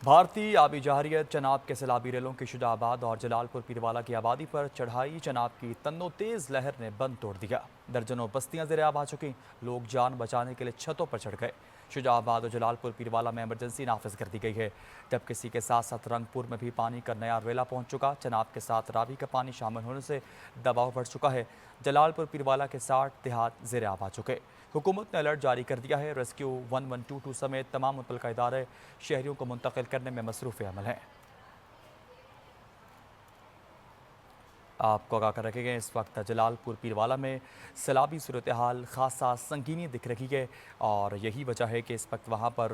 بھارتی آبی جارحیت چناب کے سیلابی ریلوں کی شجاع آباد اور جلال پور پیروالا کی آبادی پر چڑھائی چناب کی تنو تیز لہر نے بند توڑ دیا۔ درجنوں بستیاں زیر آب آ چکی، لوگ جان بچانے کے لیے چھتوں پر چڑھ گئے۔ شجاع آباد اور جلال پور پیروالا میں ایمرجنسی نافذ کر دی گئی ہے، جبکہ اسی کے ساتھ ساتھ رنگ پور میں بھی پانی کا نیا ریلا پہنچ چکا۔ چناب کے ساتھ راوی کا پانی شامل ہونے سے دباؤ بڑھ چکا ہے۔ جلال پور پیروالا کے 60 دیہات زیر آب آ چکے۔ حکومت نے الرٹ جاری کر دیا ہے۔ ریسکیو 1122 سمیت تمام متعلقہ ادارے شہریوں کو منتقل کرنے میں مصروف عمل ہیں۔ آپ کو آگاہ کر رکھے گئے، اس وقت جلال پور پیروالا میں سیلابی صورتحال خاصا سنگینی دکھ رہی ہے، اور یہی وجہ ہے کہ اس وقت وہاں پر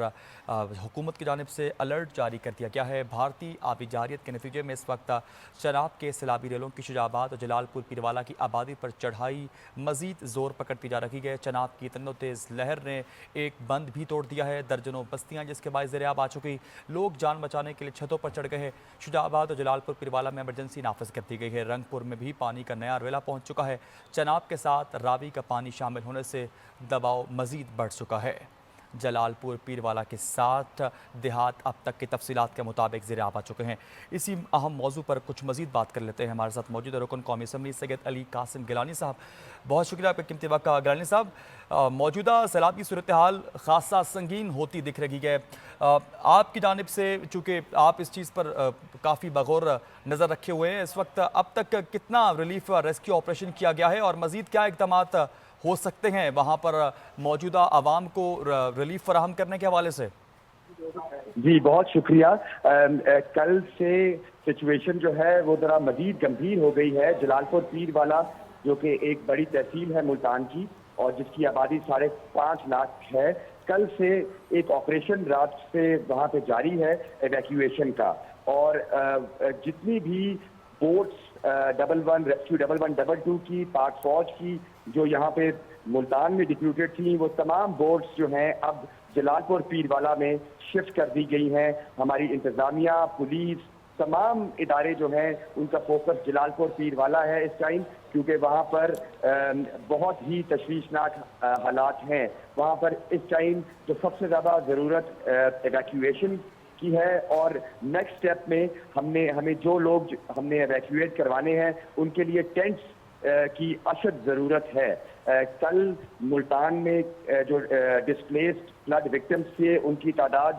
حکومت کی جانب سے الرٹ جاری کر دیا گیا ہے۔ بھارتی آبی جارحیت کے نتیجے میں اس وقت چناب کے سیلابی ریلوں کی شجاع آباد اور جلال پور پیروالا کی آبادی پر چڑھائی مزید زور پکڑتی جا رہی ہے۔ چناب کی تنو تیز لہر نے ایک بند بھی توڑ دیا ہے، درجنوں بستیاں جس کے باعث زیر آب آ چکی، لوگ جان بچانے کے لیے چھتوں پر چڑھ گئے ہیں۔ شجاع آباد اور جلال پور پیروالا میں ایمرجنسی نافذ کر دی گئی ہے۔ رنگ پور میں بھی پانی کا نیا ریلا پہنچ چکا ہے۔ چناب کے ساتھ راوی کا پانی شامل ہونے سے دباؤ مزید بڑھ چکا ہے۔ جلال پور پیروالا کے 60 دیہات اب تک کی تفصیلات کے مطابق زیر آب آ چکے ہیں۔ اسی اہم موضوع پر کچھ مزید بات کر لیتے ہیں۔ ہمارے ساتھ موجود رکن قومی اسمبلی سید علی قاسم گیلانی صاحب، بہت شکریہ آپ کا قیمتی وقت کا۔ گیلانی صاحب، موجودہ سیلابی صورتحال خاصا سنگین ہوتی دکھ رہی ہے، آپ کی جانب سے چونکہ آپ اس چیز پر کافی بغور نظر رکھے ہوئے ہیں، اس وقت اب تک کتنا ریلیف ریسکیو آپریشن کیا گیا ہے اور مزید کیا اقدامات ہو سکتے ہیں وہاں پر موجودہ عوام کو ریلیف فراہم کرنے کے حوالے سے؟ جی بہت شکریہ۔ کل سے سچویشن جو ہے وہ ذرا مزید گمبھیر ہو گئی ہے۔ جلال پور پیروالا جو کہ ایک بڑی تحصیل ہے ملتان کی اور جس کی آبادی 5.5 لاکھ ہے، کل سے ایک آپریشن رات سے وہاں پہ جاری ہے ایویکیویشن کا، اور جتنی بھی بوٹس 11 ریسکیو 1122 کی، پاک فوج کی جو یہاں پہ ملتان میں ڈپیوٹیڈ تھیں، وہ تمام بوٹس جو ہیں اب جلال پور پیروالا میں شفٹ کر دی گئی ہیں۔ ہماری انتظامیہ، پولیس، تمام ادارے جو ہیں ان کا فوکس جلال پور پیروالا ہے اس ٹائم، کیونکہ وہاں پر بہت ہی تشویشناک حالات ہیں۔ وہاں پر اس ٹائم جو سب سے زیادہ ضرورت ایویکیویشن کی ہے، اور نیکسٹ اسٹیپ میں ہمیں جو لوگ ہم نے ایویکیویٹ کروانے ہیں ان کے لیے ٹینٹس کی اشد ضرورت ہے۔ کل ملتان میں جو ڈسپلیسڈ فلڈ وکٹمز تھے ان کی تعداد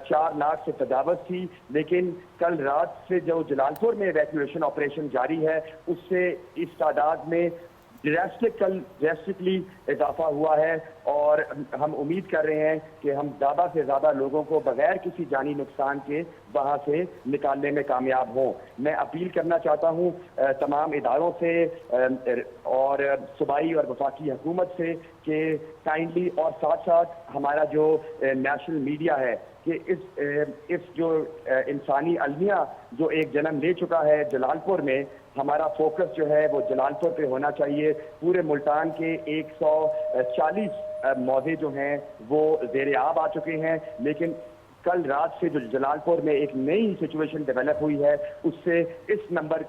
4 لاکھ سے تجاوز تھی، لیکن کل رات سے جو جلال پور میں ایویکیویشن آپریشن جاری ہے اس سے اس تعداد میں ڈریسٹکلی اضافہ ہوا ہے، اور ہم امید کر رہے ہیں کہ ہم زیادہ سے زیادہ لوگوں کو بغیر کسی جانی نقصان کے وہاں سے نکالنے میں کامیاب ہوں۔ میں اپیل کرنا چاہتا ہوں تمام اداروں سے اور صوبائی اور وفاقی حکومت سے کہ کائنڈلی، اور ساتھ ساتھ ہمارا جو نیشنل میڈیا ہے، کہ اس جو انسانی المیہ جو ایک جنم لے چکا ہے جلال پور میں، ہمارا فوکس جو ہے وہ جلال پور پہ ہونا چاہیے۔ پورے ملتان کے 140 موضع جو ہیں وہ زیر آب آ چکے ہیں، لیکن کل رات سے جو جلال پور میں ایک نئی سچویشن ڈیولپ ہوئی ہے اس سے اس نمبر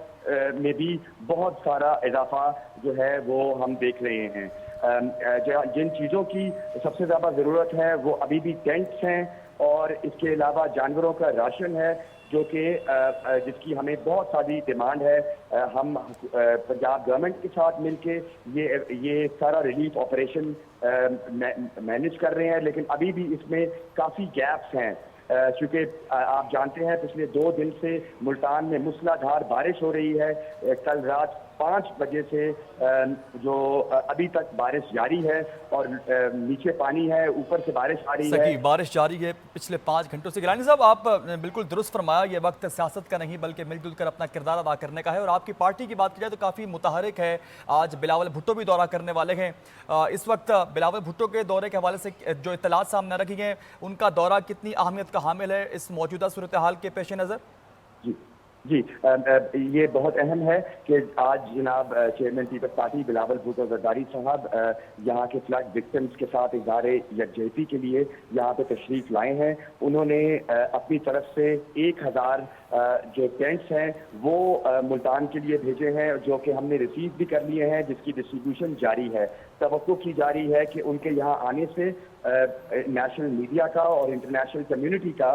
میں بھی بہت سارا اضافہ جو ہے وہ ہم دیکھ رہے ہیں۔ جن چیزوں کی سب سے زیادہ ضرورت ہے وہ ابھی بھی ٹینٹس ہیں، اور اس کے علاوہ جانوروں کا راشن ہے جو کہ جس کی ہمیں بہت ساری ڈیمانڈ ہے۔ ہم پنجاب گورنمنٹ کے ساتھ مل کے یہ سارا ریلیف آپریشن مینیج کر رہے ہیں، لیکن ابھی بھی اس میں کافی گیپس ہیں، چونکہ آپ جانتے ہیں پچھلے 2 دن سے ملتان میں موسلا دھار بارش ہو رہی ہے۔ کل رات 5 بجے سے جو ابھی تک بارش جاری ہے، اور نیچے پانی ہے، اوپر سے بارش آ رہی ہے۔ صحیح، بارش جاری ہے پچھلے 5 گھنٹوں سے۔ گیلانی صاحب، آپ بالکل درست فرمایا، یہ وقت سیاست کا نہیں بلکہ مل جل کر اپنا کردار ادا کرنے کا ہے، اور آپ کی پارٹی کی بات کی جائے تو کافی متحرک ہے۔ آج بلاول بھٹو بھی دورہ کرنے والے ہیں۔ اس وقت بلاول بھٹو کے دورے کے حوالے سے جو اطلاعات سامنے رکھی ہیں، ان کا دورہ کتنی اہمیت کا حامل ہے اس موجودہ صورتحال کے پیش نظر؟ جی یہ بہت اہم ہے کہ آج جناب چیئرمین پیپلز پارٹی بلاول بھٹو زرداری صاحب یہاں کے فلڈ وکٹمز کے ساتھ اظہار یکجہتی کے لیے یہاں پہ تشریف لائے ہیں۔ انہوں نے اپنی طرف سے 1000 جو ٹینٹس ہیں وہ ملتان کے لیے بھیجے ہیں، جو کہ ہم نے ریسیو بھی کر لیے ہیں، جس کی ڈسٹریبیوشن جاری ہے۔ توقع کی جا رہی ہے کہ ان کے یہاں آنے سے نیشنل میڈیا کا اور انٹرنیشنل کمیونٹی کا